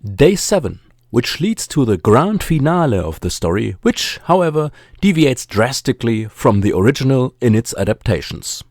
Day 7, which leads to the grand finale of the story, which, however, deviates drastically from the original in its adaptations.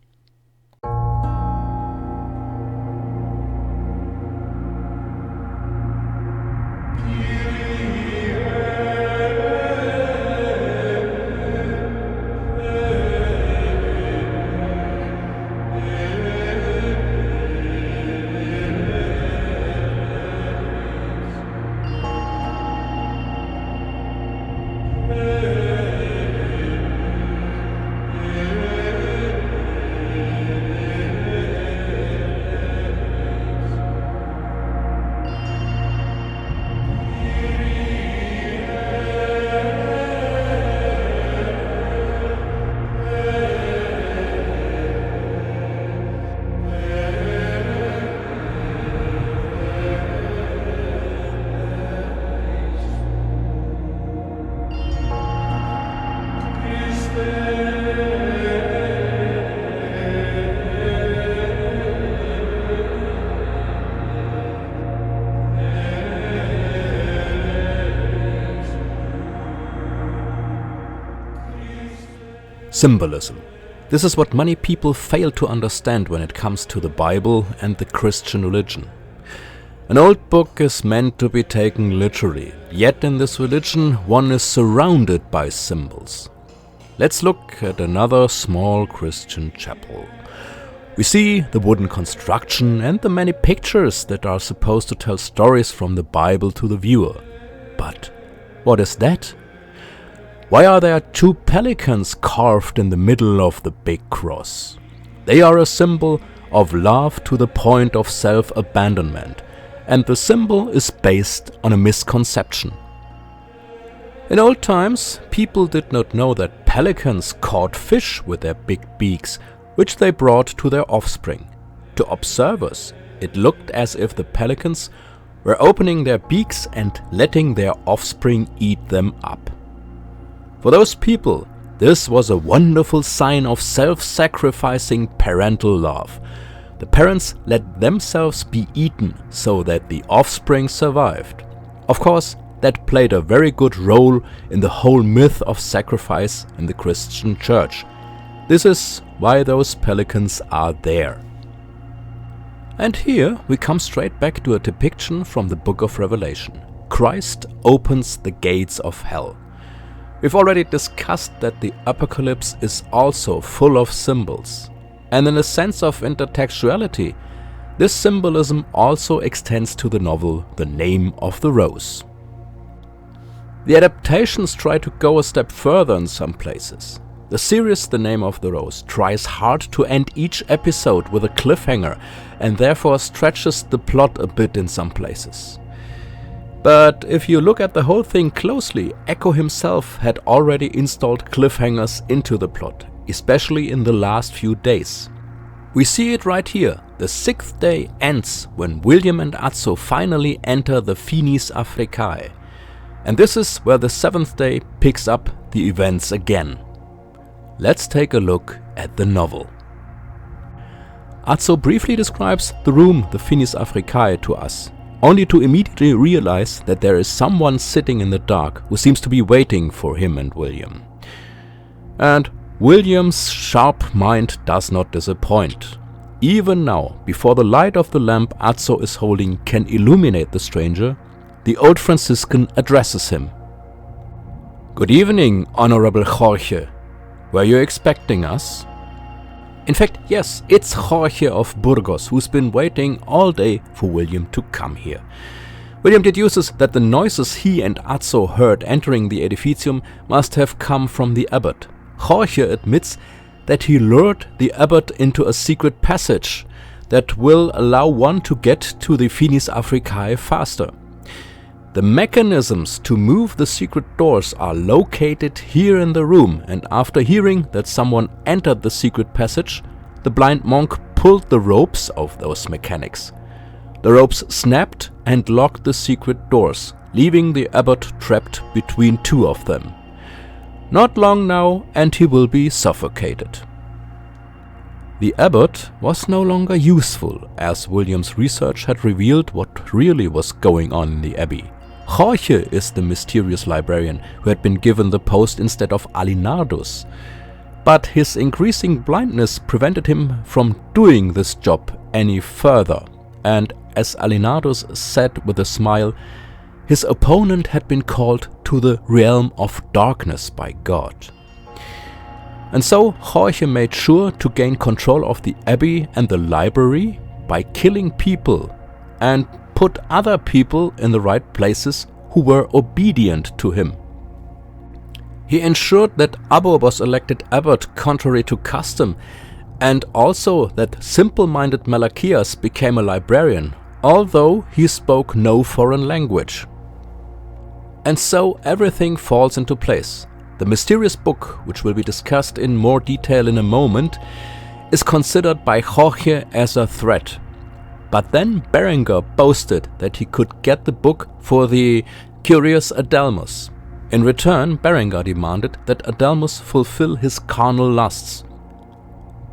Symbolism. This is what many people fail to understand when it comes to the Bible and the Christian religion. An old book is meant to be taken literally, yet in this religion one is surrounded by symbols. Let's look at another small Christian chapel. We see the wooden construction and the many pictures that are supposed to tell stories from the Bible to the viewer. But what is that? Why are there two pelicans carved in the middle of the big cross? They are a symbol of love to the point of self-abandonment, and the symbol is based on a misconception. In old times, people did not know that pelicans caught fish with their big beaks, which they brought to their offspring. To observers, it looked as if the pelicans were opening their beaks and letting their offspring eat them up. For those people, this was a wonderful sign of self-sacrificing parental love. The parents let themselves be eaten so that the offspring survived. Of course, that played a very good role in the whole myth of sacrifice in the Christian church. This is why those pelicans are there. And here we come straight back to a depiction from the book of Revelation. Christ opens the gates of hell. We've already discussed that the apocalypse is also full of symbols, and in a sense of intertextuality, this symbolism also extends to the novel The Name of the Rose. The adaptations try to go a step further in some places. The series The Name of the Rose tries hard to end each episode with a cliffhanger and therefore stretches the plot a bit in some places. But if you look at the whole thing closely, Echo himself had already installed cliffhangers into the plot, especially in the last few days. We see it right here. The 6th day ends when William and Azzo finally enter the Finis Africae. And this is where the 7th day picks up the events again. Let's take a look at the novel. Azzo briefly describes the room, the Finis Africae, to us, only to immediately realize that there is someone sitting in the dark who seems to be waiting for him and William. And William's sharp mind does not disappoint. Even now, before the light of the lamp Azzo is holding can illuminate the stranger, the old Franciscan addresses him. "Good evening, Honorable Jorge. Were you expecting us?" In fact, yes, it's Jorge of Burgos who's been waiting all day for William to come here. William deduces that the noises he and Azzo heard entering the edificium must have come from the abbot. Jorge admits that he lured the abbot into a secret passage that will allow one to get to the Finis Africae faster. The mechanisms to move the secret doors are located here in the room, and after hearing that someone entered the secret passage, the blind monk pulled the ropes of those mechanics. The ropes snapped and locked the secret doors, leaving the abbot trapped between two of them. Not long now, and he will be suffocated. The abbot was no longer useful, as William's research had revealed what really was going on in the abbey. Jorge is the mysterious librarian who had been given the post instead of Alinardus. But his increasing blindness prevented him from doing this job any further, and as Alinardus said with a smile, his opponent had been called to the realm of darkness by God. And so Jorge made sure to gain control of the abbey and the library by killing people and put other people in the right places who were obedient to him. He ensured that Abbo was elected abbot contrary to custom, and also that simple-minded Malachias became a librarian, although he spoke no foreign language. And so everything falls into place. The mysterious book, which will be discussed in more detail in a moment, is considered by Jorge as a threat. But then Berengar boasted that he could get the book for the curious Adelmus. In return, Berengar demanded that Adelmus fulfill his carnal lusts.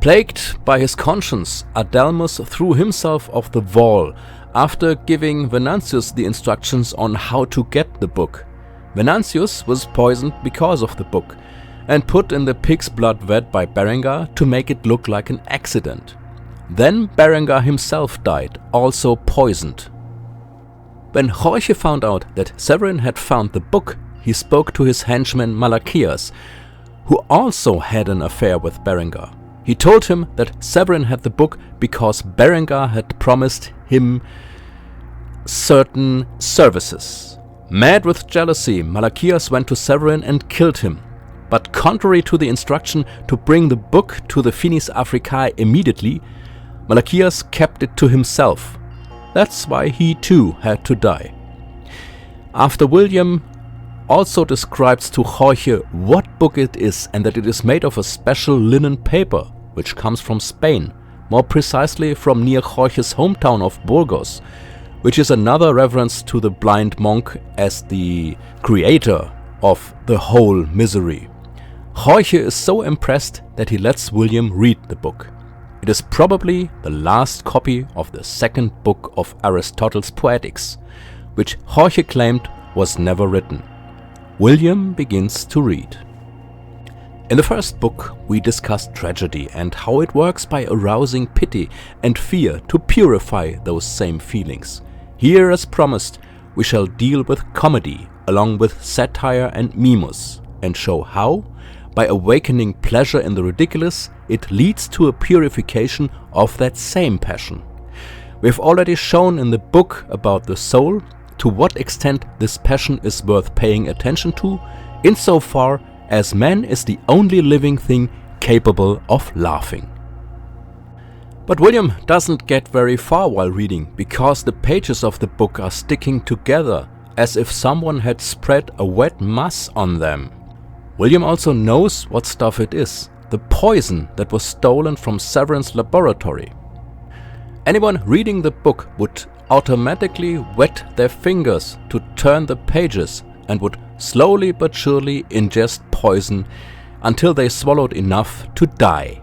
Plagued by his conscience, Adelmus threw himself off the wall after giving Venantius the instructions on how to get the book. Venantius was poisoned because of the book and put in the pig's blood vat by Berengar to make it look like an accident. Then Berengar himself died, also poisoned. When Jorge found out that Severin had found the book, he spoke to his henchman Malachias, who also had an affair with Berengar. He told him that Severin had the book because Berengar had promised him certain services. Mad with jealousy, Malachias went to Severin and killed him. But contrary to the instruction to bring the book to the Finis Africae immediately, Malachias kept it to himself. That's why he too had to die. After William also describes to Jorge what book it is and that it is made of a special linen paper, which comes from Spain, more precisely from near Jorge's hometown of Burgos, which is another reference to the blind monk as the creator of the whole misery. Jorge is so impressed that he lets William read the book. It is probably the last copy of the second book of Aristotle's Poetics, which Jorge claimed was never written. William begins to read. In the first book, we discussed tragedy and how it works by arousing pity and fear to purify those same feelings. Here, as promised, we shall deal with comedy along with satire and mimus, and show how, by awakening pleasure in the ridiculous, it leads to a purification of that same passion. We have already shown in the book about the soul to what extent this passion is worth paying attention to, insofar as man is the only living thing capable of laughing. But William doesn't get very far while reading, because the pages of the book are sticking together as if someone had spread a wet mass on them. William also knows what stuff it is, the poison that was stolen from Severin's laboratory. Anyone reading the book would automatically wet their fingers to turn the pages and would slowly but surely ingest poison until they swallowed enough to die.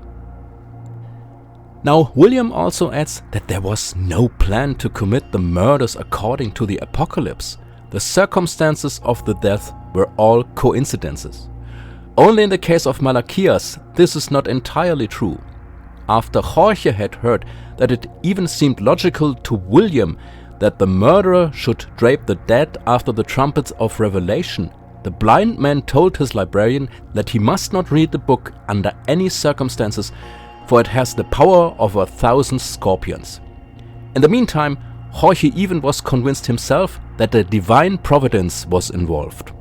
Now, William also adds that there was no plan to commit the murders according to the Apocalypse. The circumstances of the death were all coincidences. Only in the case of Malachias, this is not entirely true. After Jorge had heard that it even seemed logical to William that the murderer should drape the dead after the trumpets of Revelation, the blind man told his librarian that he must not read the book under any circumstances, for it has the power of 1,000 scorpions. In the meantime, Jorge even was convinced himself that the divine providence was involved.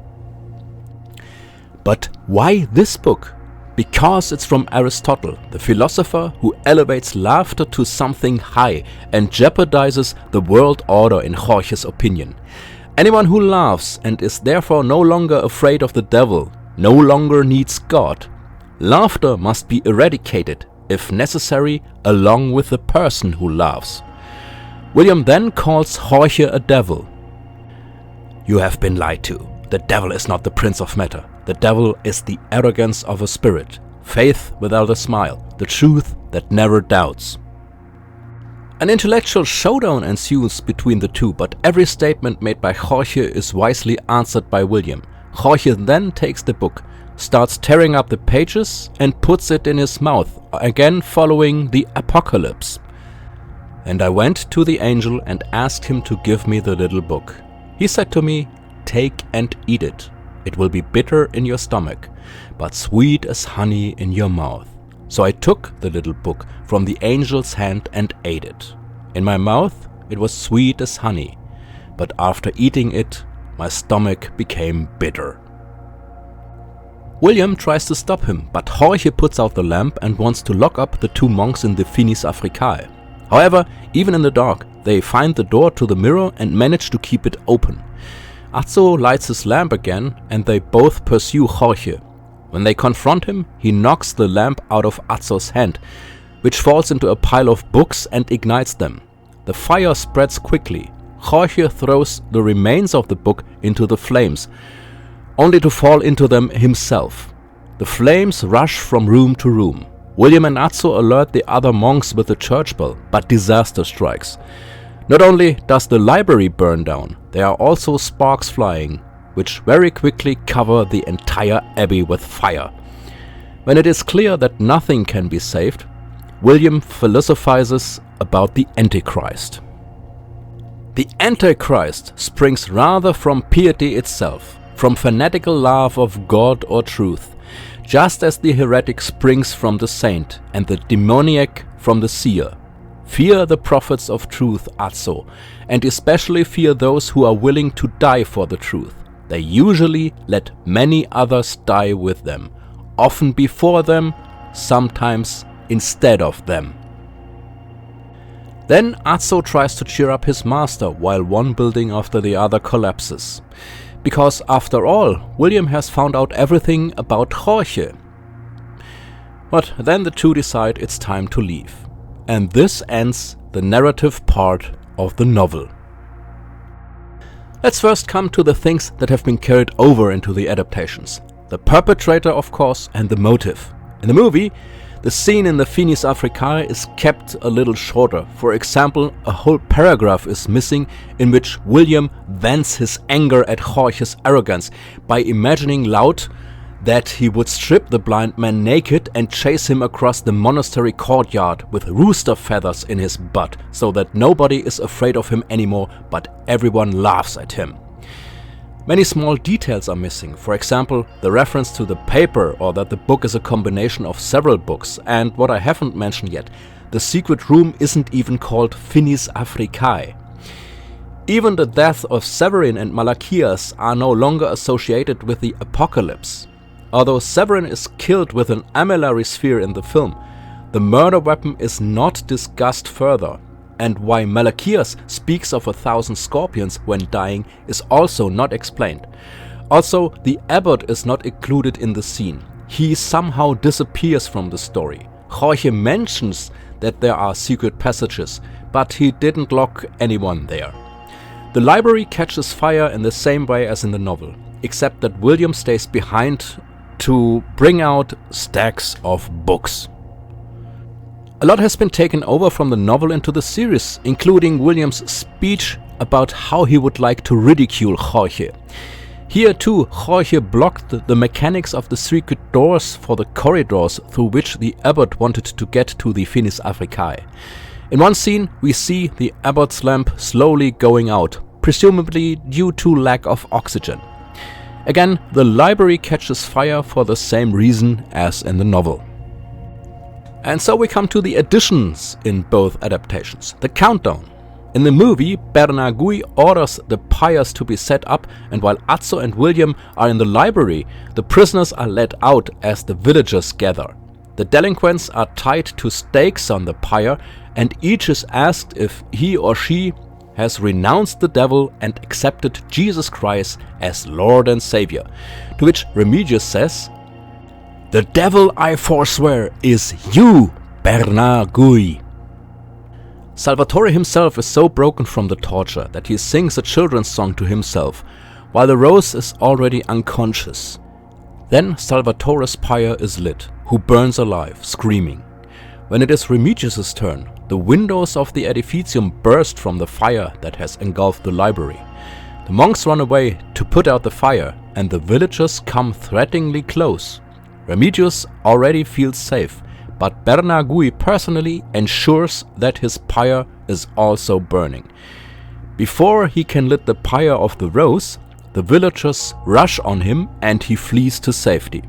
But why this book? Because it's from Aristotle, the philosopher who elevates laughter to something high and jeopardizes the world order in Jorge's opinion. Anyone who laughs and is therefore no longer afraid of the devil, no longer needs God. Laughter must be eradicated, if necessary, along with the person who laughs. William then calls Jorge a devil. You have been lied to. The devil is not the prince of matter. The devil is the arrogance of a spirit, faith without a smile, the truth that never doubts. An intellectual showdown ensues between the two, but every statement made by Jorge is wisely answered by William. Jorge then takes the book, starts tearing up the pages and puts it in his mouth, again following the apocalypse. And I went to the angel and asked him to give me the little book. He said to me, "Take and eat it. It will be bitter in your stomach, but sweet as honey in your mouth." So I took the little book from the angel's hand and ate it. In my mouth it was sweet as honey, but after eating it, my stomach became bitter. William tries to stop him, but Jorge puts out the lamp and wants to lock up the two monks in the Finis Africae. However, even in the dark, they find the door to the mirror and manage to keep it open. Azzo lights his lamp again and they both pursue Jorge. When they confront him, he knocks the lamp out of Azzo's hand, which falls into a pile of books and ignites them. The fire spreads quickly. Jorge throws the remains of the book into the flames, only to fall into them himself. The flames rush from room to room. William and Azzo alert the other monks with the church bell, but disaster strikes. Not only does the library burn down, there are also sparks flying, which very quickly cover the entire abbey with fire. When it is clear that nothing can be saved, William philosophizes about the Antichrist. The Antichrist springs rather from piety itself, from fanatical love of God or truth, just as the heretic springs from the saint and the demoniac from the seer. Fear the prophets of truth, Azzo, and especially fear those who are willing to die for the truth. They usually let many others die with them, often before them, sometimes instead of them. Then Azzo tries to cheer up his master while one building after the other collapses. Because after all, William has found out everything about Jorge. But then the two decide it's time to leave. And this ends the narrative part of the novel. Let's first come to the things that have been carried over into the adaptations. The perpetrator, of course, and the motive. In the movie, the scene in the Finis Africae is kept a little shorter. For example, a whole paragraph is missing in which William vents his anger at Jorge's arrogance by imagining loud that he would strip the blind man naked and chase him across the monastery courtyard with rooster feathers in his butt, so that nobody is afraid of him anymore, but everyone laughs at him. Many small details are missing, for example, the reference to the paper or that the book is a combination of several books, and what I haven't mentioned yet, the secret room isn't even called Finis Africae. Even the death of Severin and Malachias are no longer associated with the apocalypse. Although Severin is killed with an amylary sphere in the film, the murder weapon is not discussed further, and why Malachias speaks of 1,000 scorpions when dying is also not explained. Also, the abbot is not included in the scene. He somehow disappears from the story. Jorge mentions that there are secret passages, but he didn't lock anyone there. The library catches fire in the same way as in the novel, except that William stays behind to bring out stacks of books. A lot has been taken over from the novel into the series, including William's speech about how he would like to ridicule Jorge. Here too, Jorge blocked the mechanics of the secret doors for the corridors through which the abbot wanted to get to the Finis Africae. In one scene, we see the abbot's lamp slowly going out, presumably due to lack of oxygen. Again, the library catches fire for the same reason as in the novel. And so we come to the additions in both adaptations. The countdown. In the movie, Bernard Gui orders the pyres to be set up, and while Azzo and William are in the library, the prisoners are let out as the villagers gather. The delinquents are tied to stakes on the pyre, and each is asked if he or she has renounced the devil and accepted Jesus Christ as Lord and Savior. To which Remigius says, "The devil I forswear is you, Bernard Gui." Salvatore himself is so broken from the torture that he sings a children's song to himself, while the Rose is already unconscious. Then Salvatore's pyre is lit, who burns alive, screaming. When it is Remigius's turn, the windows of the edificium burst from the fire that has engulfed the library. The monks run away to put out the fire, and the villagers come threateningly close. Remigius already feels safe, but Bernard Gui personally ensures that his pyre is also burning. Before he can lit the pyre of the rose, the villagers rush on him and he flees to safety.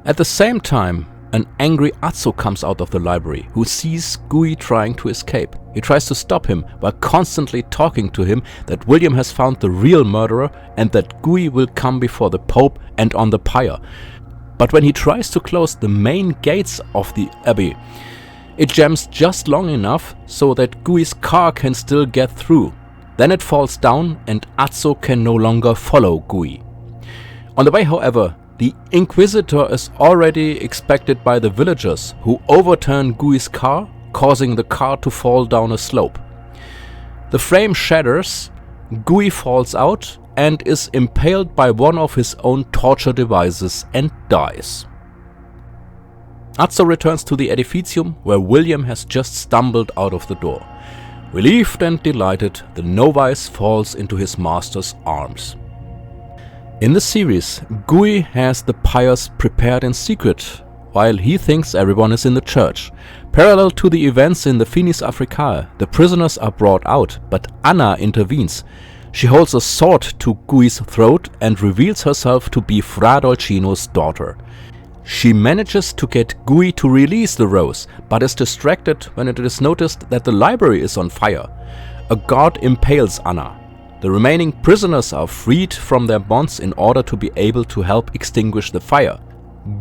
At the same time, an angry Azzo comes out of the library, who sees Gui trying to escape. He tries to stop him while constantly talking to him that William has found the real murderer and that Gui will come before the Pope and on the pyre. But when he tries to close the main gates of the abbey, it jams just long enough so that Gui's car can still get through. Then it falls down and Azzo can no longer follow Gui. On the way, however, the inquisitor is already expected by the villagers, who overturn Gui's car, causing the car to fall down a slope. The frame shatters, Gui falls out and is impaled by one of his own torture devices and dies. Azzo returns to the edificium, where William has just stumbled out of the door. Relieved and delighted, the novice falls into his master's arms. In the series, Gui has the pyres prepared in secret, while he thinks everyone is in the church. Parallel to the events in the Finis Africae, the prisoners are brought out, but Anna intervenes. She holds a sword to Gui's throat and reveals herself to be Fra Dolcino's daughter. She manages to get Gui to release the rose, but is distracted when it is noticed that the library is on fire. A guard impales Anna. The remaining prisoners are freed from their bonds in order to be able to help extinguish the fire.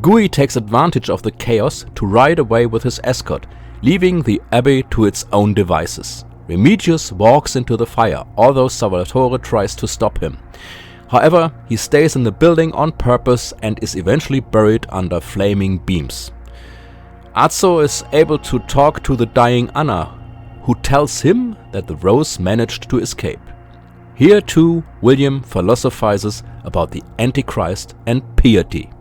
Gui takes advantage of the chaos to ride away with his escort, leaving the abbey to its own devices. Remigius walks into the fire, although Salvatore tries to stop him. However, he stays in the building on purpose and is eventually buried under flaming beams. Azzo is able to talk to the dying Anna, who tells him that the rose managed to escape. Here too, William philosophizes about the Antichrist and piety.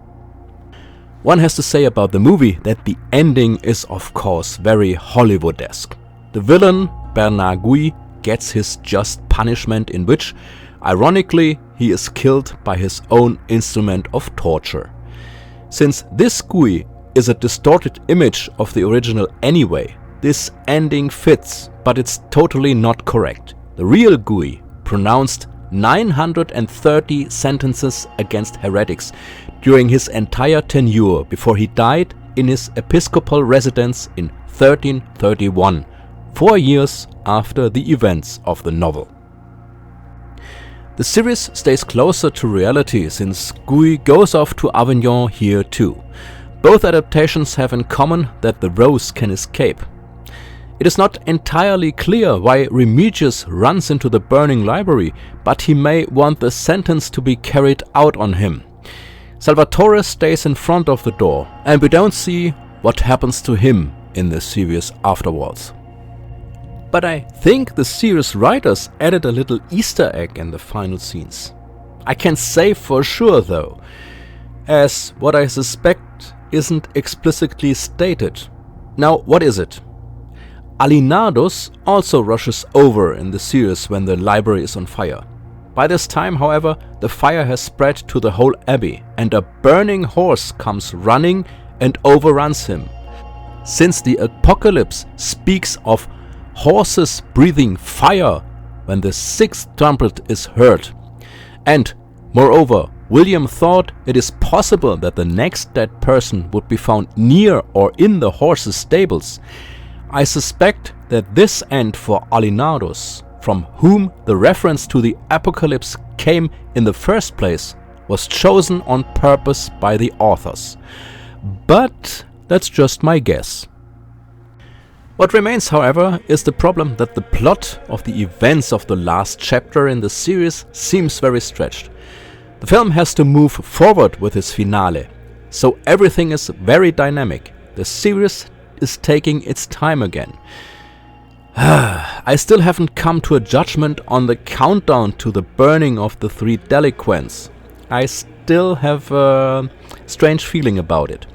One has to say about the movie that the ending is of course very Hollywood-esque. The villain, Bernard Gui, gets his just punishment, in which, ironically, he is killed by his own instrument of torture. Since this Gui is a distorted image of the original anyway, this ending fits, but it's totally not correct. The real Gui pronounced 930 sentences against heretics during his entire tenure before he died in his episcopal residence in 1331, 4 years after the events of the novel. The series stays closer to reality since Gui goes off to Avignon here too. Both adaptations have in common that the rose can escape. It is not entirely clear why Remigius runs into the burning library, but he may want the sentence to be carried out on him. Salvatore stays in front of the door, and we don't see what happens to him in the series afterwards. But I think the series writers added a little Easter egg in the final scenes. I can't say for sure though, as what I suspect isn't explicitly stated. Now, what is it? Alinardus also rushes over in the series when the library is on fire. By this time, however, the fire has spread to the whole abbey, and a burning horse comes running and overruns him. Since the apocalypse speaks of horses breathing fire when the sixth trumpet is heard, and, moreover, William thought it is possible that the next dead person would be found near or in the horse's stables, I suspect that this end for Alinardus, from whom the reference to the apocalypse came in the first place, was chosen on purpose by the authors. But that's just my guess. What remains, however, is the problem that the plot of the events of the last chapter in the series seems very stretched. The film has to move forward with its finale, so everything is very dynamic. The series is taking its time again. I still haven't come to a judgment on the countdown to the burning of the 3 delinquents. I still have a strange feeling about it.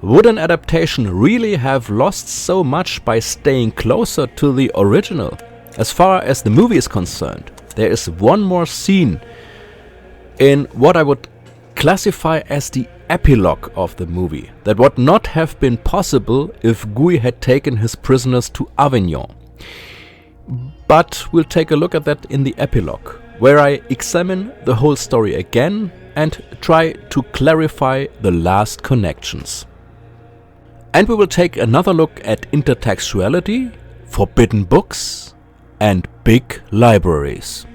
Would an adaptation really have lost so much by staying closer to the original? As far as the movie is concerned, there is one more scene in what I would classify as the epilogue of the movie that would not have been possible if Gui had taken his prisoners to Avignon. But we'll take a look at that in the epilogue, where I examine the whole story again and try to clarify the last connections. And we will take another look at intertextuality, forbidden books, and big libraries.